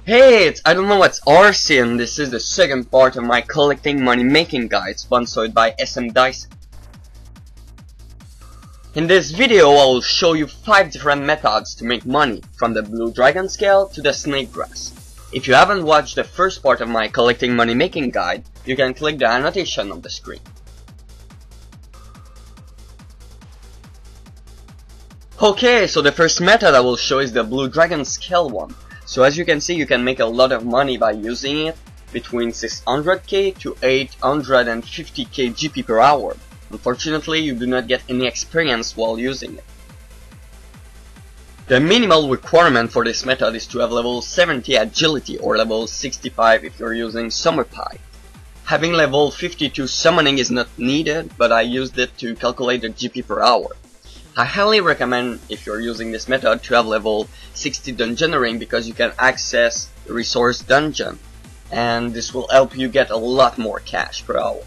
Hey, it's IdkWhatsRc, and this is the second part of my collecting money making guide sponsored by SM Dice. In this video I will show you 5 different methods to make money, from the blue dragon scale to the Snape Grass. If you haven't watched the first part of my collecting money making guide, you can click the annotation on the screen. Okay, so the first method I will show is the blue dragon scale one. So as you can see, you can make a lot of money by using it, between 600k to 850k GP per hour. Unfortunately, you do not get any experience while using it. The minimal requirement for this method is to have level 70 agility or level 65 if you're using Summer Pie. Having level 52 summoning is not needed, but I used it to calculate the GP per hour. I highly recommend, if you're using this method, to have level 60 dungeoneering because you can access the resource dungeon, and this will help you get a lot more cash per hour.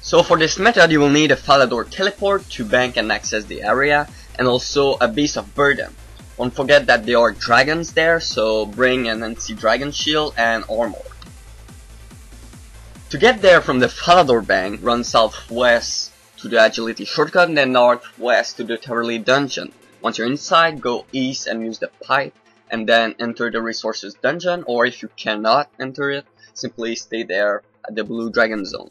So for this method you will need a Falador teleport to bank and access the area, and also a Beast of Burden. Don't forget that there are dragons there, so bring an anti-dragon shield and armor. To get there from the Falador bank, run southwest to the agility shortcut and then northwest to the Thoroughly dungeon. Once you're inside, go east and use the pipe, and then enter the resources dungeon, or if you cannot enter it, simply stay there at the blue dragon zone.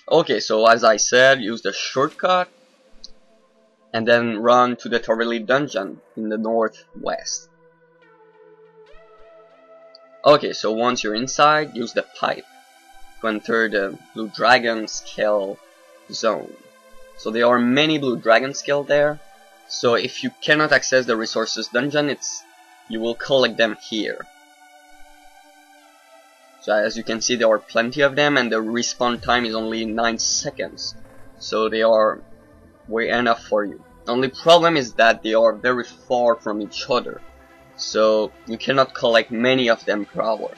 Okay, so as I said, use the shortcut and then run to the Thoroughly dungeon in the northwest. Okay, so once you're inside, use the pipe to enter the blue dragon scale zone. So there are many blue dragon scale there, so if you cannot access the resources dungeon, you will collect them here. So as you can see, there are plenty of them, and the respawn time is only 9 seconds, so they are way enough for you. The only problem is that they are very far from each other, so you cannot collect many of them per hour.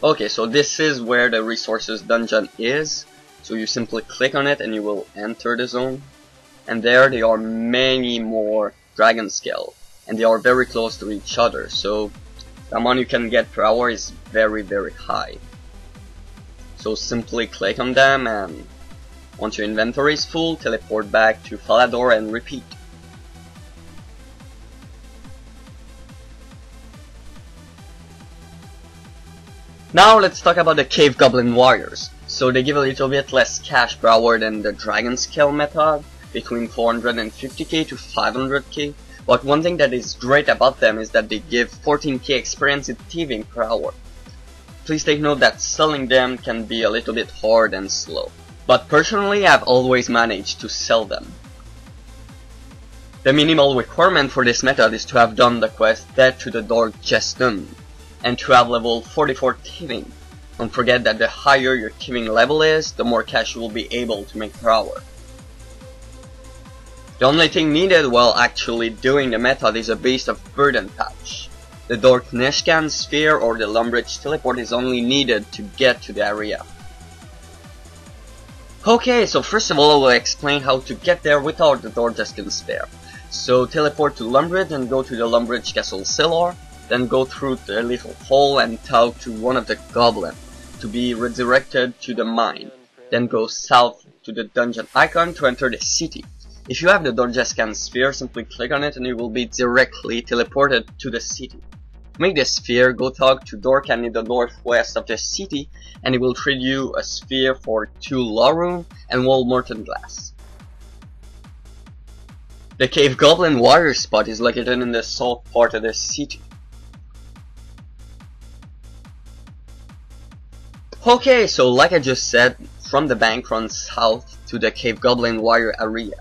Okay, so this is where the resources dungeon is, so you simply click on it and you will enter the zone, and there are many more dragon scale, and they are very close to each other, so the amount you can get per hour is very high. So simply click on them, and once your inventory is full, teleport back to Falador and repeat. Now let's talk about the Cave Goblin Warriors. So they give a little bit less cash per hour than the Dragon Scale method, between 450k to 500k, but one thing that is great about them is that they give 14k experience in thieving per hour. Please take note that selling them can be a little bit hard and slow, but personally I've always managed to sell them. The minimal requirement for this method is to have done the quest Death to the Dark Jestun, and to have level 44 thieving. Don't forget that the higher your thieving level is, the more cash you will be able to make per hour. The only thing needed while actually doing the method is a Beast of Burden pouch. The Dark Neshkan sphere or the Lumbridge teleport is only needed to get to the area. Okay, so first of all I will explain how to get there without the Dark Neshkan sphere. So teleport to Lumbridge and go to the Lumbridge Castle cellar. Then go through the little hole and talk to one of the Goblin to be redirected to the mine. Then go south to the dungeon icon to enter the city. If you have the Dorjescan sphere, simply click on it and you will be directly teleported to the city. To make the sphere, go talk to Dorkan in the northwest of the city, and it will trade you a sphere for 2 law room and 1 molten glass. The Cave Goblin Warrior spot is located in the south part of the city. Okay, so like I just said, from the bank run south to the Cave Goblin Warrior area.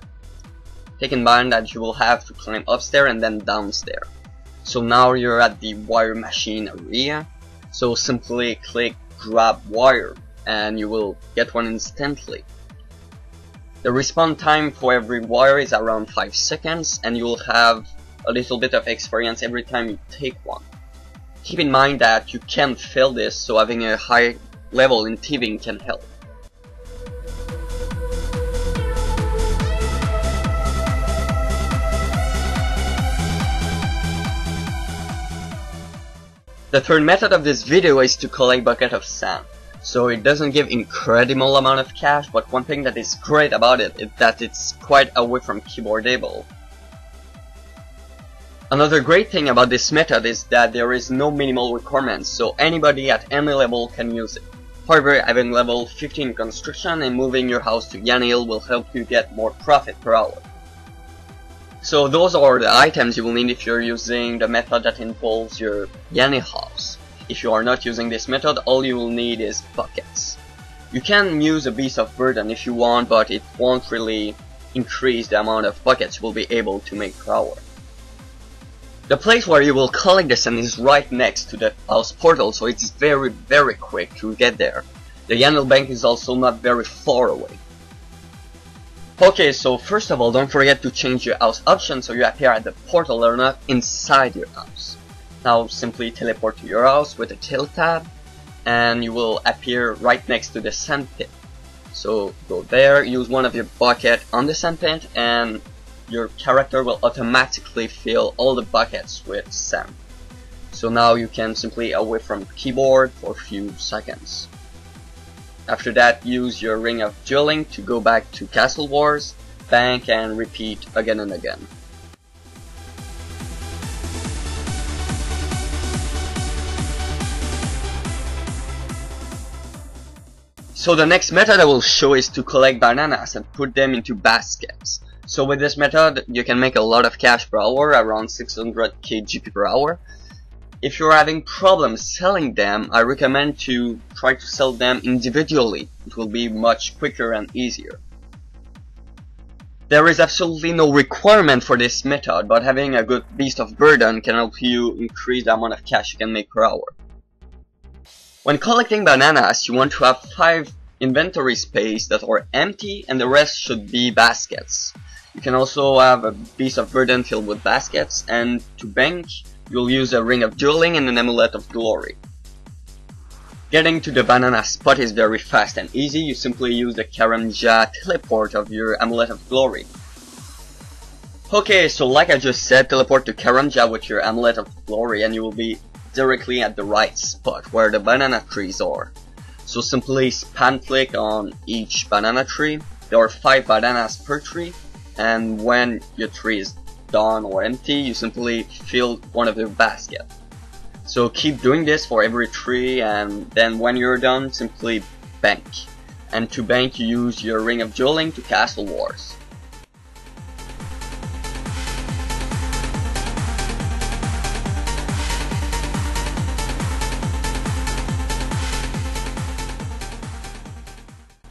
Take in mind that you will have to climb upstairs and then downstairs. So now you're at the Warrior Machine area, so simply click Grab Warrior and you will get one instantly. The respawn time for every warrior is around 5 seconds, and you will have a little bit of experience every time you take one. Keep in mind that you can fail this, so having a high level in thieving can help. The third method of this video is to collect bucket of sand. So it doesn't give incredible amount of cash, but one thing that is great about it is that it's quite away from keyboardable. Another great thing about this method is that there is no minimal requirements, so anybody at any level can use it. However, having level 15 construction and moving your house to Yanil will help you get more profit per hour. So those are the items you will need if you're using the method that involves your Yanil house. If you are not using this method, all you will need is buckets. You can use a beast of burden if you want, but it won't really increase the amount of buckets you will be able to make per hour. The place where you will collect the sand is right next to the house portal, so it's very quick to get there. The Yanil bank is also not very far away. Okay, so first of all, don't forget to change your house option so you appear at the portal or not inside your house. Now simply teleport to your house with the tilt tab and you will appear right next to the sand pit. So go there, use one of your bucket on the sand pit and your character will automatically fill all the buckets with sand. So now you can simply away from keyboard for a few seconds. After that, use your ring of dueling to go back to Castle Wars, bank and repeat again and again. So the next method I will show is to collect bananas and put them into baskets. So with this method, you can make a lot of cash per hour, around 600k GP per hour. If you're having problems selling them, I recommend to try to sell them individually. It will be much quicker and easier. There is absolutely no requirement for this method, but having a good beast of burden can help you increase the amount of cash you can make per hour. When collecting bananas, you want to have 5 inventory space that are empty and the rest should be baskets. You can also have a beast of burden filled with baskets, and to bank, you'll use a ring of dueling and an amulet of glory. Getting to the banana spot is very fast and easy. You simply use the Karamja teleport of your amulet of glory. Okay, so like I just said, teleport to Karamja with your amulet of glory and you will be directly at the right spot where the banana trees are. So simply spam click on each banana tree. There are 5 bananas per tree, and when your tree is done or empty, you simply fill one of the basket. So keep doing this for every tree, and then when you're done, simply bank. And to bank, you use your ring of dueling to Castle Wars.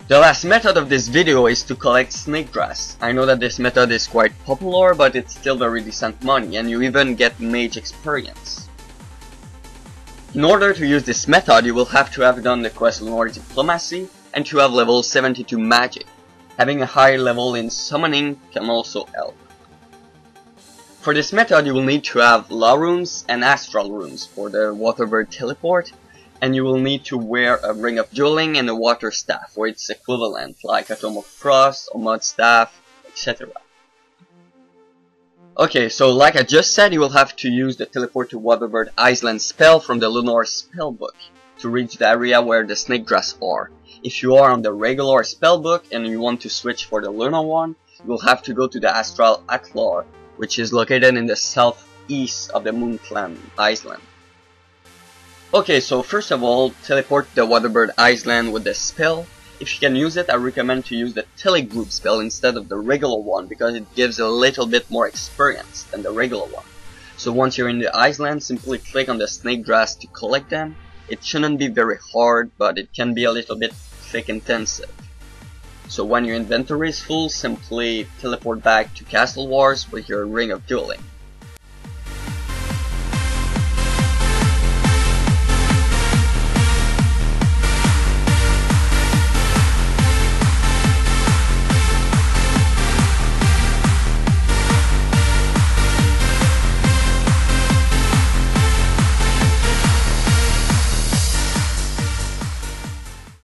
The last method of this video is to collect Snape Grass. I know that this method is quite popular, but it's still very decent money, and you even get mage experience. In order to use this method, you will have to have done the quest Lunar Diplomacy, and to have level 72 magic. Having a high level in summoning can also help. For this method, you will need to have Law Runes and Astral Runes for the Waterbird teleport, and you will need to wear a ring of dueling and a water staff or its equivalent like a Tome of Frost or mud staff, etc. Okay, so like I just said, you will have to use the teleport to Waterbird Island spell from the Lunar spellbook to reach the area where the snake grass are. If you are on the regular spellbook and you want to switch for the Lunar one, you will have to go to the Astral Atlar, which is located in the southeast of the Moon Clan Island. Okay, so first of all, teleport the Waterbird Island with the spell. If you can use it, I recommend to use the Telegroup spell instead of the regular one because it gives a little bit more experience than the regular one. So once you're in the island, simply click on the snake grass to collect them. It shouldn't be very hard, but it can be a little bit click intensive. So when your inventory is full, simply teleport back to Castle Wars with your Ring of Dueling.